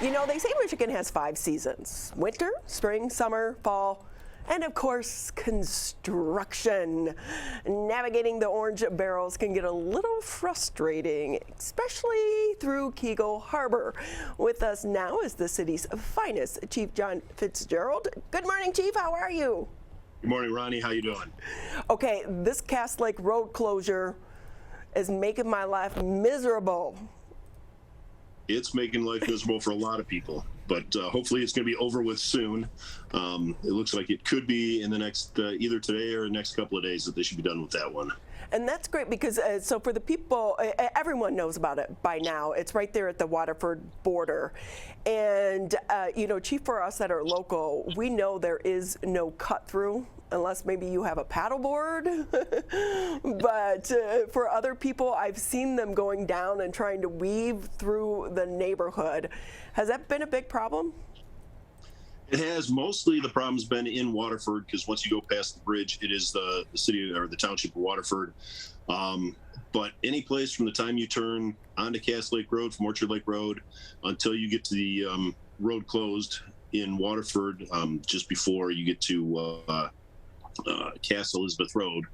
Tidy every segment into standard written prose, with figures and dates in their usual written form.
You know, they say Michigan has 5 seasons: winter, spring, summer, fall, and of course, construction. Navigating the orange barrels can get a little frustrating, especially through Keego Harbor. With us now is the city's finest, Chief John Fitzgerald. Good morning, Chief. How are you? Good morning, Ronnie. How you doing? Okay, this Cass Lake Road closure is making my life miserable. It's making life miserable for a lot of people, but hopefully it's going to be over with soon. It looks like it could be in the next, either today or the next couple of days, that they should be done with that one. And that's great because, so for the people, everyone knows about it by now. It's right there at the Waterford border. And, you know, Chief, for us that are local, we know there is no cut through unless maybe you have a paddleboard. But for other people, I've seen them going down and trying to weave through the neighborhood. Has that been a big problem? It has. Mostly the problem's been in Waterford, because once you go past the bridge, it is the city or the township of Waterford. But any place from the time you turn onto Cass Lake Road from Orchard Lake Road until you get to the road closed in Waterford, just before you get to Cass Elizabeth Road,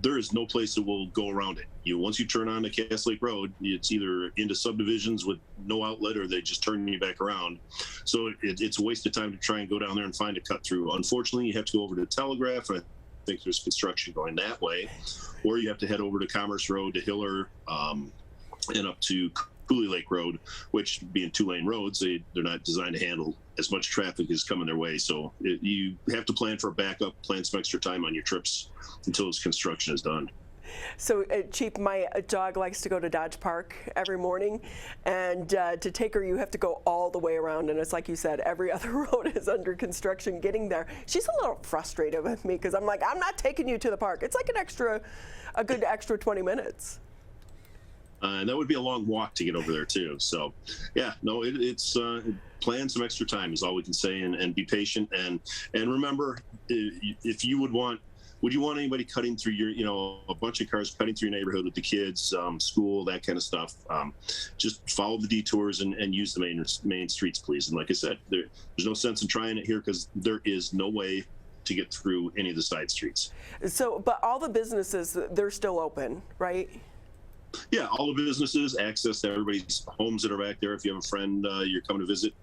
there is no place that will go around it. Once you turn on to Cass Lake Road, it's either into subdivisions with no outlet, or they just turn you back around. So it's a waste of time to try and go down there and find a cut through. Unfortunately, you have to go over to Telegraph. I think there's construction going that way, or you have to head over to Commerce Road to Hiller, and up to Cooley Lake Road, which, being 2-lane roads, they're not designed to handle as much traffic as coming their way. So you have to plan for a backup, plan some extra time on your trips until this construction is done. So, Chief, my dog likes to go to Dodge Park every morning, and to take her, you have to go all the way around, and it's like you said, every other road is under construction getting there. She's a little frustrated with me because I'm like, I'm not taking you to the park. It's like a good extra 20 minutes. And that would be a long walk to get over there too. So, yeah, no, it's plan some extra time is all we can say, and be patient, and remember, if you would you want anybody cutting through your, a bunch of cars cutting through your neighborhood with the kids, school, that kind of stuff? Just follow the detours and use the main streets, please. And like I said, there's no sense in trying it here because there is no way to get through any of the side streets. So, but all the businesses, they're still open, right? Yeah, all the businesses, access to everybody's homes that are back there. If you have a friend you're coming to visit,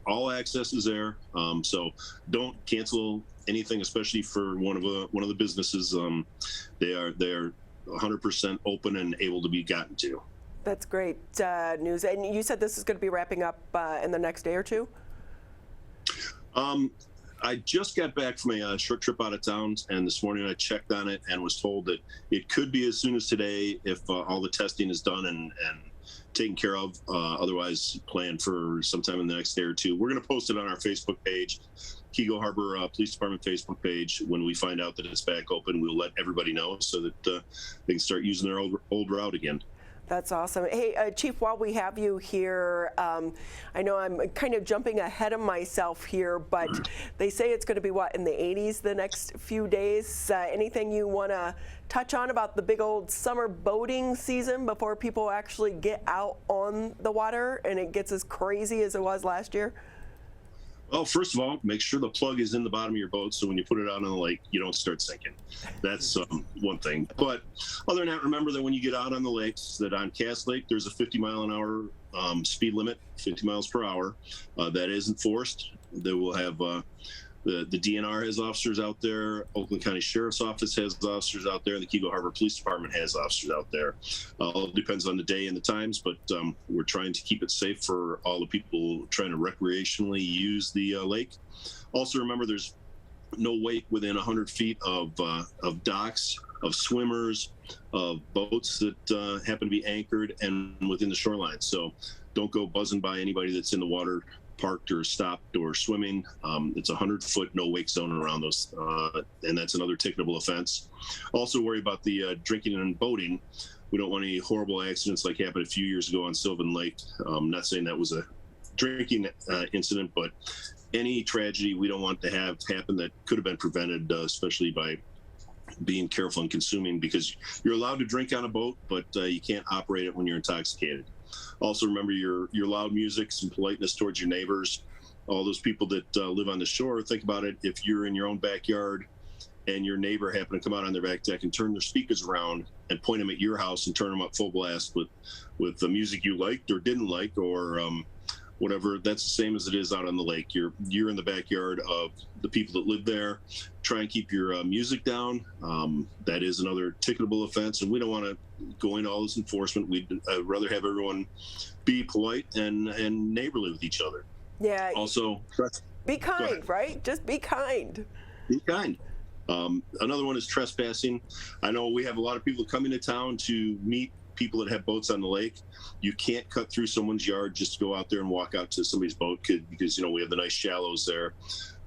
all access is there. So don't cancel anything, especially for one of the businesses. They're 100% open and able to be gotten to. That's great news. And you said this is going to be wrapping up in the next day or two? I just got back from a short trip out of town, and this morning I checked on it and was told that it could be as soon as today if all the testing is done and taken care of. Otherwise, plan for sometime in the next day or two. We're going to post it on our Facebook page, Keego Harbor Police Department Facebook page. When we find out that it's back open, we'll let everybody know so that they can start using their old route again. That's awesome. Hey, Chief, while we have you here, I know I'm kind of jumping ahead of myself here, but they say it's going to be, what, in the 80s the next few days? Anything you want to touch on about the big old summer boating season before people actually get out on the water and it gets as crazy as it was last year? Well, first of all, make sure the plug is in the bottom of your boat so when you put it out on the lake, you don't start sinking. That's one thing. But other than that, remember that when you get out on the lakes, that on Cass Lake, there's a 50-mile-an-hour speed limit, 50 miles per hour. That is enforced. They will have the DNR has officers out there. Oakland County Sheriff's Office has officers out there. The Keego Harbor Police Department has officers out there. All depends on the day and the times, but we're trying to keep it safe for all the people trying to recreationally use the lake. Also, remember, there's no wake within 100 feet of docks, of swimmers, of boats that happen to be anchored and within the shoreline. So don't go buzzing by anybody that's in the water, parked or stopped or swimming. It's 100-foot no wake zone around those, and that's another ticketable offense. Also worry about the drinking and boating. We don't want any horrible accidents like happened a few years ago on Sylvan Lake. I'm not saying that was a drinking incident, but any tragedy we don't want to have happen that could have been prevented, especially by being careful and consuming, because you're allowed to drink on a boat, but you can't operate it when you're intoxicated. Also remember your loud music, some politeness towards your neighbors. All those people that live on the shore, think about it. If you're in your own backyard and your neighbor happened to come out on their back deck and turn their speakers around and point them at your house and turn them up full blast with the music you liked or didn't like, or whatever, that's the same as it is out on the lake. You're in the backyard of the people that live there. Try and keep your music down. That is another ticketable offense, and we don't want to go into all this enforcement. We'd rather have everyone be polite and neighborly with each other. Yeah. Also, be kind, right? Just be kind. Be kind. Another one is trespassing. I know we have a lot of people coming to town to meet people that have boats on the lake. You can't cut through someone's yard just to go out there and walk out to somebody's boat because, we have the nice shallows there.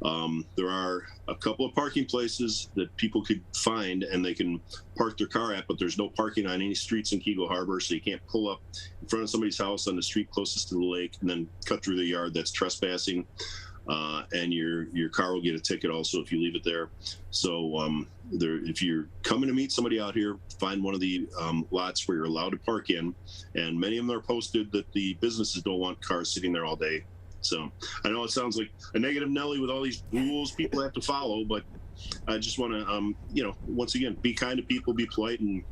There are a couple of parking places that people could find and they can park their car at, but there's no parking on any streets in Keego Harbor, so you can't pull up in front of somebody's house on the street closest to the lake and then cut through the yard. That's trespassing. And your car will get a ticket also if you leave it there. So if you're coming to meet somebody out here, find one of the lots where you're allowed to park in. And many of them are posted that the businesses don't want cars sitting there all day. So I know it sounds like a negative Nelly with all these rules people have to follow, but I just want to, once again, be kind to people, be polite, and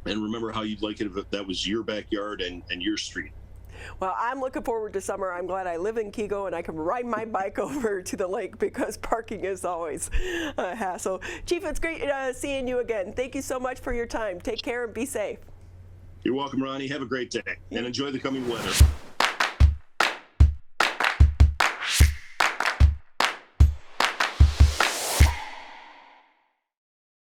remember how you'd like it if that was your backyard and your street. Well, I'm looking forward to summer. I'm glad I live in Keego and I can ride my bike over to the lake because parking is always a hassle. Chief, it's great seeing you again. Thank you so much for your time. Take care and be safe. You're welcome, Ronnie. Have a great day and enjoy the coming weather.